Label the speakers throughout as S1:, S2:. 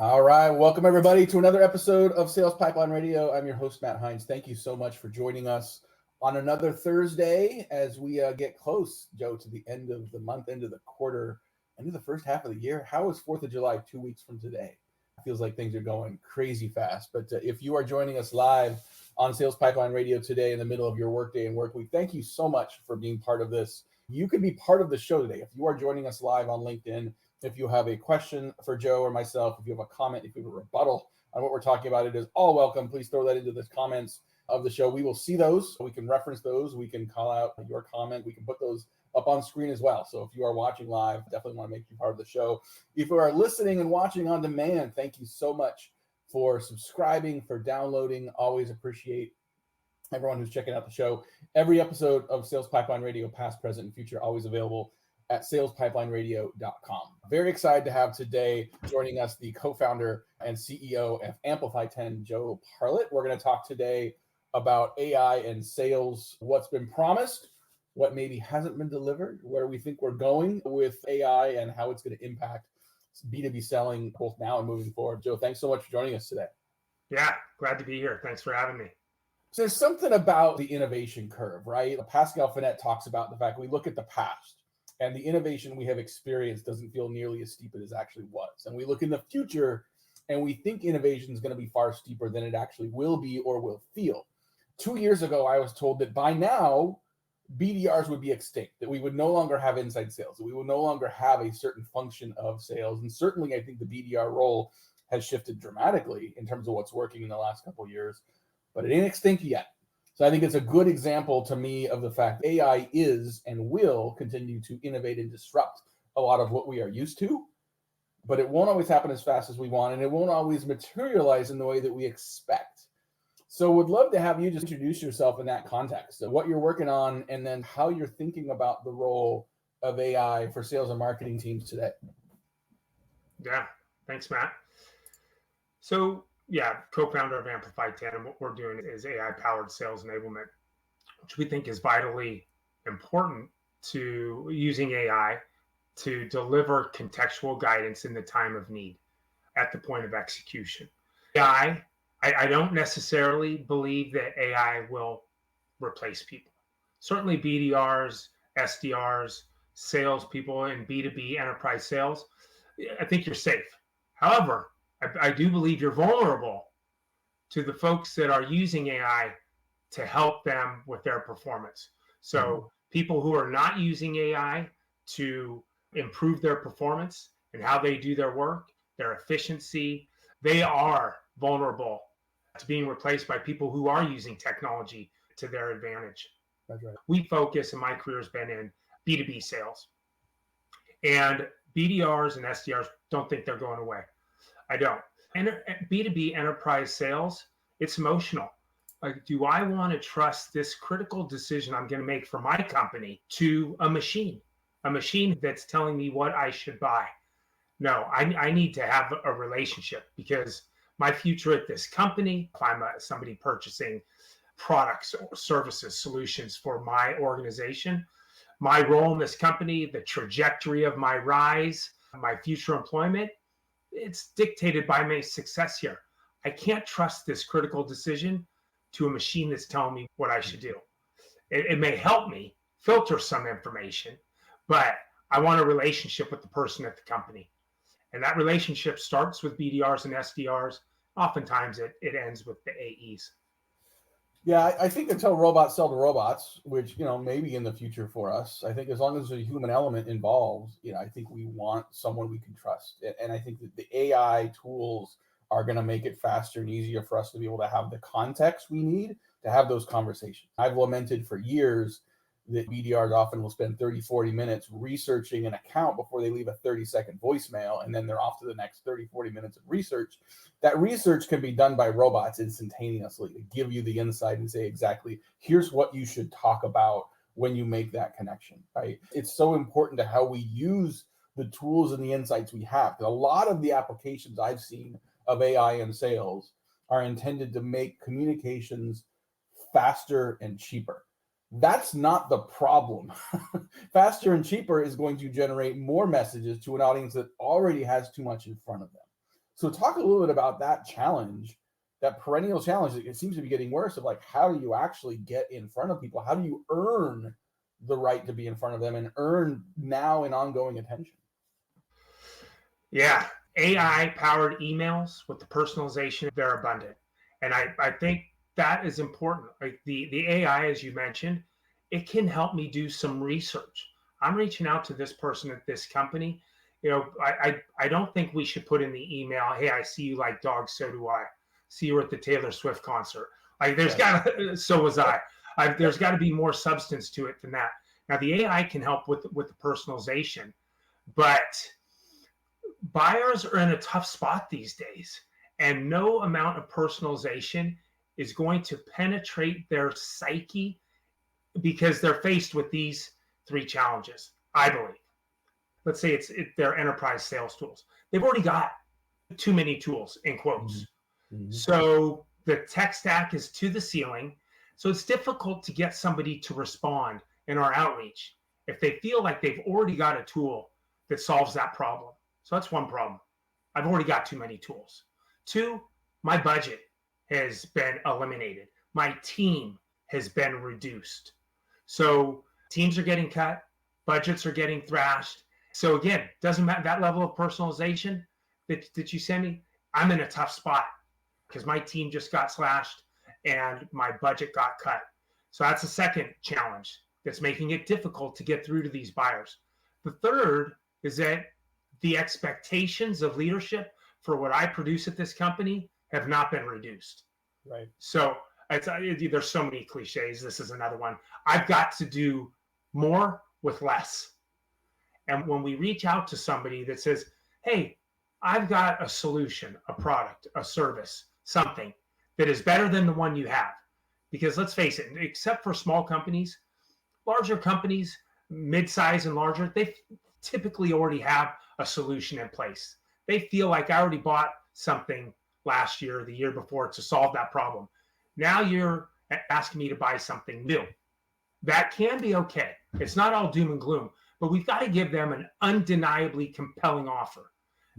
S1: All right. Welcome, everybody, to another episode of Sales Pipeline Radio. I'm your host, Matt Hines. Thank you so much for joining us on another Thursday as we get close, Joe, to the end of the month, end of the quarter, end of the first half of the year. How is 4th of July 2 weeks from today? It feels like things are going crazy fast. But if you are joining us live on Sales Pipeline Radio today in the middle of your workday and work week, thank you so much for being part of this. You could be part of the show today. If you are joining us live on LinkedIn, if you have a question for Joe or myself, if you have a comment, if you have a rebuttal on what we're talking about, it is all welcome. Please throw that into the comments of the show. We will see those. We can reference those. We can call out your comment. We can put those up on screen as well. So if you are watching live, definitely want to make you part of the show. If you are listening and watching on demand, thank you so much for subscribing, for downloading. Always appreciate everyone who's checking out the show. Every episode of Sales Pipeline Radio, past, present, and future, always available at salespipelineradio.com. Very excited to have today joining us the co-founder and CEO of Amplify 10, Joe Parlett. We're going to talk today about AI and sales, what's been promised, what maybe hasn't been delivered, where we think we're going with AI, and how it's going to impact B2B selling both now and moving forward. Joe, thanks so much for joining us today.
S2: Yeah, glad to be here. Thanks for having me.
S1: So there's something about the innovation curve, right? Pascal Finette talks about the fact we look at the past, and the innovation we have experienced doesn't feel nearly as steep as it actually was. And we look in the future and we think innovation is going to be far steeper than it actually will be or will feel. 2 years ago, I was told that by now, BDRs would be extinct, that we would no longer have inside sales, that we would no longer have a certain function of sales. And certainly, I think the BDR role has shifted dramatically in terms of what's working in the last couple of years, but it ain't extinct yet. So I think it's a good example to me of the fact AI is and will continue to innovate and disrupt a lot of what we are used to, but it won't always happen as fast as we want, and it won't always materialize in the way that we expect. So would love to have you just introduce yourself in that context of what you're working on, and then how you're thinking about the role of AI for sales and marketing teams today.
S2: Yeah, thanks, Matt. So yeah, co-founder of Amplify 10, and what we're doing is AI-powered sales enablement, which we think is vitally important to using AI to deliver contextual guidance in the time of need at the point of execution. AI, I don't necessarily believe that AI will replace people. Certainly BDRs, SDRs, salespeople in B2B enterprise sales, I think you're safe. However, I do believe you're vulnerable to the folks that are using AI to help them with their performance. So people who are not using AI to improve their performance and how they do their work, their efficiency, they are vulnerable to being replaced by people who are using technology to their advantage.
S1: That's right.
S2: We focus, and my career has been in B2B sales. And BDRs and SDRs don't think they're going away. I don't. And B2B enterprise sales, it's emotional. Like, do I want to trust this critical decision I'm going to make for my company to a machine that's telling me what I should buy? No, I need to have a relationship, because my future at this company, if I'm somebody purchasing products or services, solutions for my organization, my role in this company, the trajectory of my rise, my future employment, it's dictated by my success here. I can't trust this critical decision to a machine that's telling me what I should do. It may help me filter some information, but I want a relationship with the person at the company. And that relationship starts with BDRs and SDRs. Oftentimes it ends with the AEs.
S1: Yeah, I think until robots sell to robots, which, maybe in the future for us, I think as long as there's a human element involved, I think we want someone we can trust. And I think that the AI tools are going to make it faster and easier for us to be able to have the context we need to have those conversations. I've lamented for years that BDRs often will spend 30, 40 minutes researching an account before they leave a 30-second voicemail, and then they're off to the next 30, 40 minutes of research. That research can be done by robots instantaneously to give you the insight and say exactly, here's what you should talk about when you make that connection, right? It's so important to how we use the tools and the insights we have. A lot of the applications I've seen of AI in sales are intended to make communications faster and cheaper. That's not the problem. Faster and cheaper is going to generate more messages to an audience that already has too much in front of them. So talk a little bit about that challenge, that perennial challenge that it seems to be getting worse, of like, how do you actually get in front of people? How do you earn the right to be in front of them and earn now and ongoing attention?
S2: Yeah. AI powered emails with the personalization, they're abundant. And I think that is important. Like the AI, as you mentioned, it can help me do some research. I'm reaching out to this person at this company. I don't think we should put in the email, hey, I see you like dogs, so do I. See you at the Taylor Swift concert. Like there's gotta, so was I. There's got to be more substance to it than that. Now the AI can help with the personalization, but buyers are in a tough spot these days, and no amount of personalization is going to penetrate their psyche because they're faced with these three challenges, I believe. Let's say it's their enterprise sales tools. They've already got too many tools, in quotes.
S1: Mm-hmm.
S2: So the tech stack is to the ceiling. So it's difficult to get somebody to respond in our outreach if they feel like they've already got a tool that solves that problem. So that's one problem. I've already got too many tools. Two, my budget has been eliminated. My team has been reduced. So teams are getting cut, budgets are getting thrashed. So again, doesn't matter that level of personalization that you send me, I'm in a tough spot because my team just got slashed and my budget got cut. So that's the second challenge that's making it difficult to get through to these buyers. The third is that the expectations of leadership for what I produce at this company have not been reduced.
S1: Right.
S2: So there's so many cliches. This is another one. I've got to do more with less. And when we reach out to somebody that says, hey, I've got a solution, a product, a service, something that is better than the one you have. Because let's face it, except for small companies, larger companies, mid-size and larger, they typically already have a solution in place. They feel like I already bought something last year or the year before to solve that problem. Now you're asking me to buy something new. That can be okay. It's not all doom and gloom, but we've got to give them an undeniably compelling offer.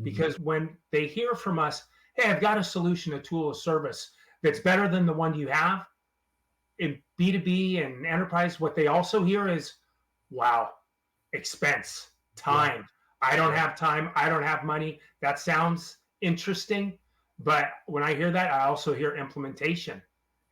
S2: Because when they hear from us, hey, I've got a solution, a tool, a service that's better than the one you have, in B2B and enterprise, what they also hear is, wow, expense, time. I don't have time. I don't have money. That sounds interesting. But when I hear that, I also hear implementation,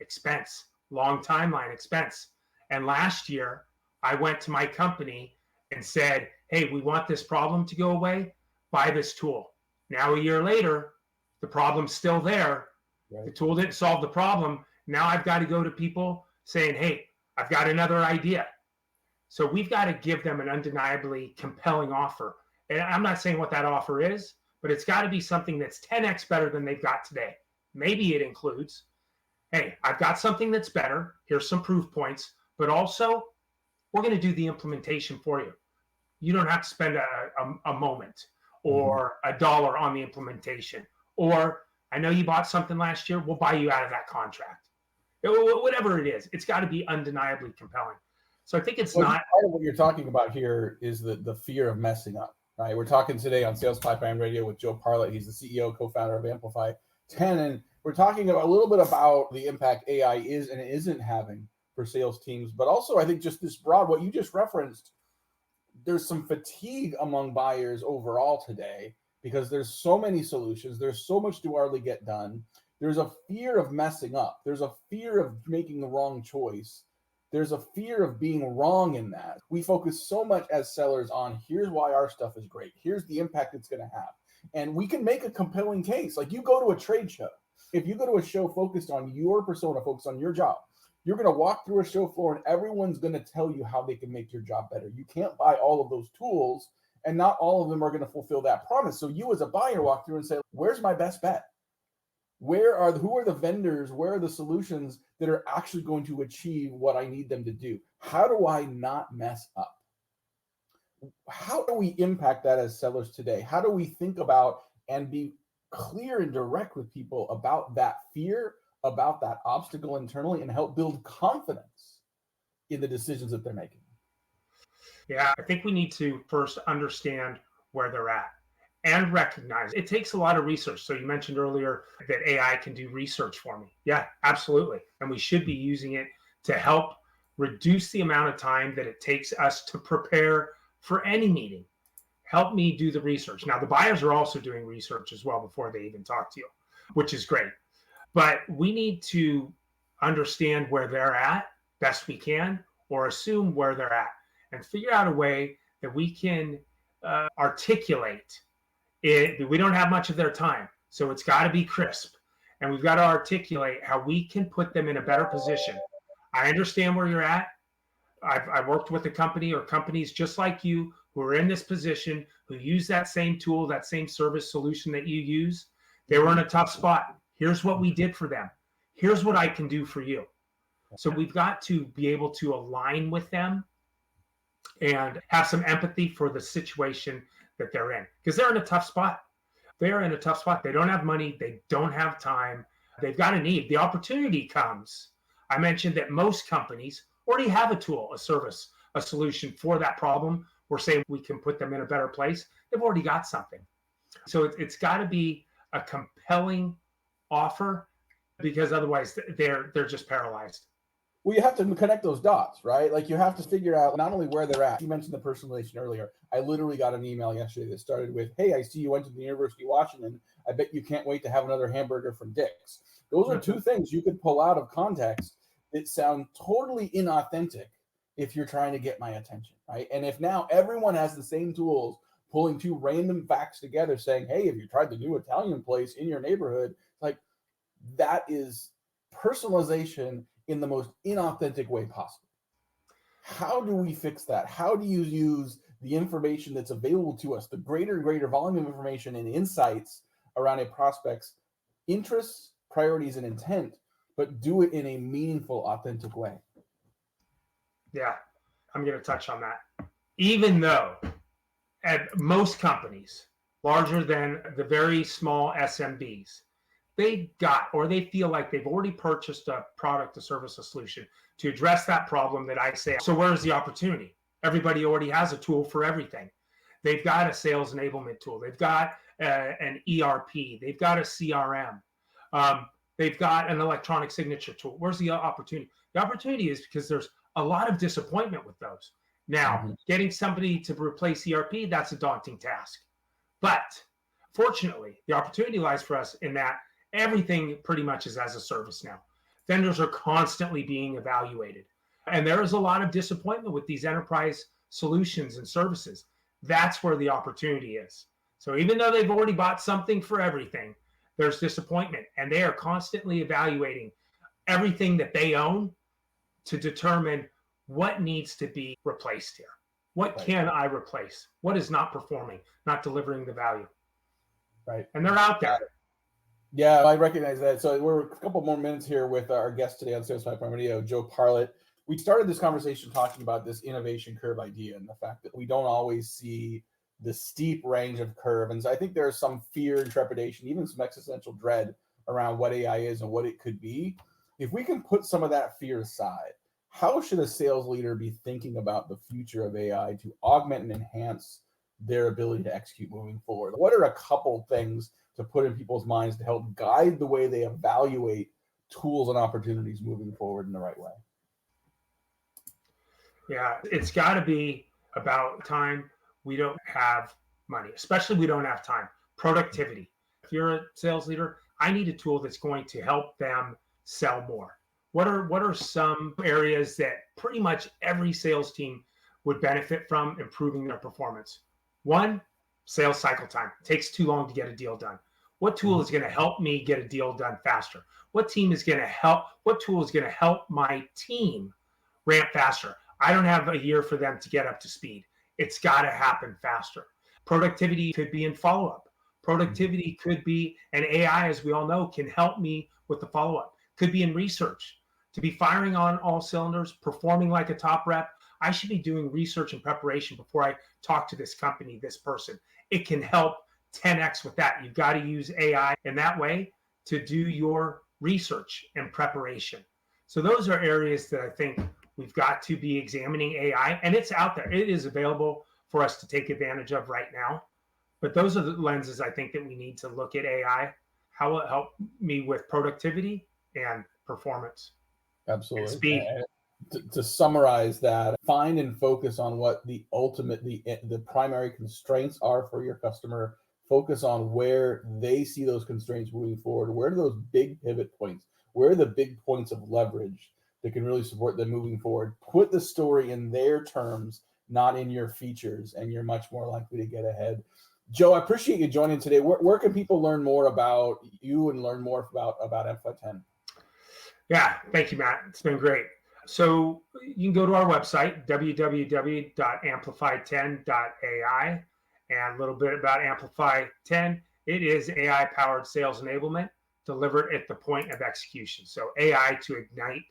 S2: expense, long timeline, expense. And last year, I went to my company and said, hey, we want this problem to go away. Buy this tool. Now, a year later, the problem's still there. The tool didn't solve the problem. Now I've got to go to people saying, hey, I've got another idea. So we've got to give them an undeniably compelling offer. And I'm not saying what that offer is, but it's got to be something that's 10x better than they've got today. Maybe it includes, hey, I've got something that's better. Here's some proof points, but also we're going to do the implementation for you. You don't have to spend a moment or $1 on the implementation. Or I know you bought something last year. We'll buy you out of that contract. Whatever it is, it's got to be undeniably compelling. So I think it's not.
S1: Part of what you're talking about here is the fear of messing up, right? We're talking today on Sales Pipeline Radio with Joe Parlett. He's the CEO, co-founder of Amplify 10. And we're talking about a little bit about the impact AI is and isn't having for sales teams, but also I think just this broad, what you just referenced, there's some fatigue among buyers overall today because there's so many solutions. There's so much to hardly get done. There's a fear of messing up. There's a fear of making the wrong choice. There's a fear of being wrong in that. We focus so much as sellers on here's why our stuff is great. Here's the impact it's going to have. And we can make a compelling case. Like you go to a trade show. If you go to a show focused on your persona, focused on your job, you're going to walk through a show floor and everyone's going to tell you how they can make your job better. You can't buy all of those tools and not all of them are going to fulfill that promise. So you as a buyer walk through and say, where's my best bet? Who are the vendors? Where are the solutions that are actually going to achieve what I need them to do? How do I not mess up? How do we impact that as sellers today? How do we think about and be clear and direct with people about that fear, about that obstacle internally, and help build confidence in the decisions that they're making?
S2: Yeah, I think we need to first understand where they're at. and recognize it takes a lot of research. So you mentioned earlier that AI can do research for me. Yeah, absolutely. And we should be using it to help reduce the amount of time that it takes us to prepare for any meeting. Help me do the research. Now, the buyers are also doing research as well before they even talk to you, which is great. But we need to understand where they're at best we can, or assume where they're at, and figure out a way that we can articulate it. We don't have much of their time, so it's got to be crisp, and we've got to articulate how we can put them in a better position. I understand where you're at. I've worked with a company or companies just like you who are in this position, who use that same tool, that same service solution that you use. They were in a tough spot. Here's what we did for them. Here's what I can do for you. So we've got to be able to align with them and have some empathy for the situation that they're in, because they're in a tough spot. They're in a tough spot. They don't have money. They don't have time. They've got a need. The opportunity comes. I mentioned that most companies already have a tool, a service, a solution for that problem. We're saying we can put them in a better place. They've already got something. So it's got to be a compelling offer, because otherwise they're just paralyzed.
S1: Well, you have to connect those dots, right? Like you have to figure out not only where they're at. You mentioned the personalization earlier. I literally got an email yesterday that started with, "Hey, I see you went to the University of Washington. I bet you can't wait to have another hamburger from Dick's." Those are two things you could pull out of context that sound totally inauthentic if you're trying to get my attention, right? And if now everyone has the same tools, pulling two random facts together saying, "Hey, have you tried the new Italian place in your neighborhood?" Like, that is personalization in the most inauthentic way possible. How do we fix that? How do you use the information that's available to us, the greater and greater volume of information and insights around a prospect's interests, priorities, and intent, but do it in a meaningful, authentic way?
S2: Yeah, I'm going to touch on that. Even though at most companies, larger than the very small SMBs, they got, or they feel like they've already purchased a product, a service, a solution to address that problem that I say. So where's the opportunity? Everybody already has a tool for everything. They've got a sales enablement tool. They've got an ERP. They've got a CRM. They've got an electronic signature tool. Where's the opportunity? The opportunity is because there's a lot of disappointment with those. Now, getting somebody to replace ERP, that's a daunting task. But fortunately, the opportunity lies for us in that everything pretty much is as a service now. Vendors are constantly being evaluated. And there is a lot of disappointment with these enterprise solutions and services. That's where the opportunity is. So even though they've already bought something for everything, there's disappointment. And they are constantly evaluating everything that they own to determine what needs to be replaced here. What can I replace? What is not performing, not delivering the value?
S1: Right.
S2: And they're out there.
S1: Yeah, I recognize that. So we're a couple more minutes here with our guest today on Sales Pipeline Radio, Joe Parlett. We started this conversation talking about this innovation curve idea and the fact that we don't always see the steep range of curve. And so I think there's some fear and trepidation, even some existential dread around what AI is and what it could be. If we can put some of that fear aside, how should a sales leader be thinking about the future of AI to augment and enhance their ability to execute moving forward? What are a couple things to put in people's minds to help guide the way they evaluate tools and opportunities moving forward in the right way?
S2: Yeah, it's got to be about time. We don't have money, especially we don't have time. Productivity. If you're a sales leader, I need a tool that's going to help them sell more. What are some areas that pretty much every sales team would benefit from improving their performance? One, sales cycle time. It takes too long to get a deal done. What tool is going to help me get a deal done faster? What tool is going to help my team ramp faster? I don't have a year for them to get up to speed. It's got to happen faster. Productivity could be in follow-up. Productivity could be, and AI, as we all know, can help me with the follow-up. Could be in research. To be firing on all cylinders, performing like a top rep, I should be doing research and preparation before I talk to this company, this person. It can help 10x with that. You've got to use AI in that way to do your research and preparation. So those are areas that I think we've got to be examining AI, and it's out there. It is available for us to take advantage of right now. But those are the lenses I think that we need to look at AI. How will it help me with productivity and performance and
S1: Absolutely.
S2: speed?
S1: To summarize that, find and focus on what the primary constraints are for your customer. Focus on where they see those constraints moving forward. Where are those big pivot points? Where are the big points of leverage that can really support them moving forward? Put the story in their terms, not in your features, and you're much more likely to get ahead. Joe, I appreciate you joining today. Where can people learn more about you and learn more about Amplify 10?
S2: Yeah, thank you, Matt. It's been great. So you can go to our website, www.amplify10.ai, and a little bit about Amplify 10. It is AI powered sales enablement delivered at the point of execution. So AI to ignite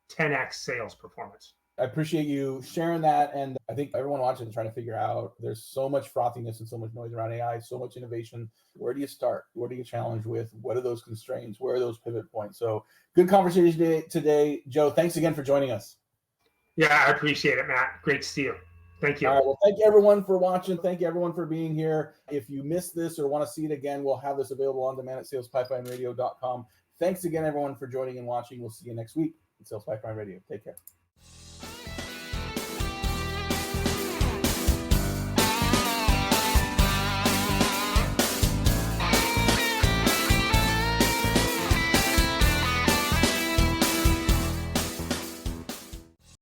S2: 10x sales performance.
S1: I appreciate you sharing that. And I think everyone watching is trying to figure out there's so much frothiness and so much noise around AI, so much innovation. Where do you start? What do you challenge with? What are those constraints? Where are those pivot points? So good conversation today. Joe, thanks again for joining us.
S2: Yeah, I appreciate it, Matt. Great to see you. Thank you.
S1: All right. Well, thank you everyone for watching. Thank you everyone for being here. If you missed this or want to see it again, we'll have this available on demand at salespipelineRadio.com. Thanks again, everyone, for joining and watching. We'll see you next week at Sales Pipeline Radio. Take care.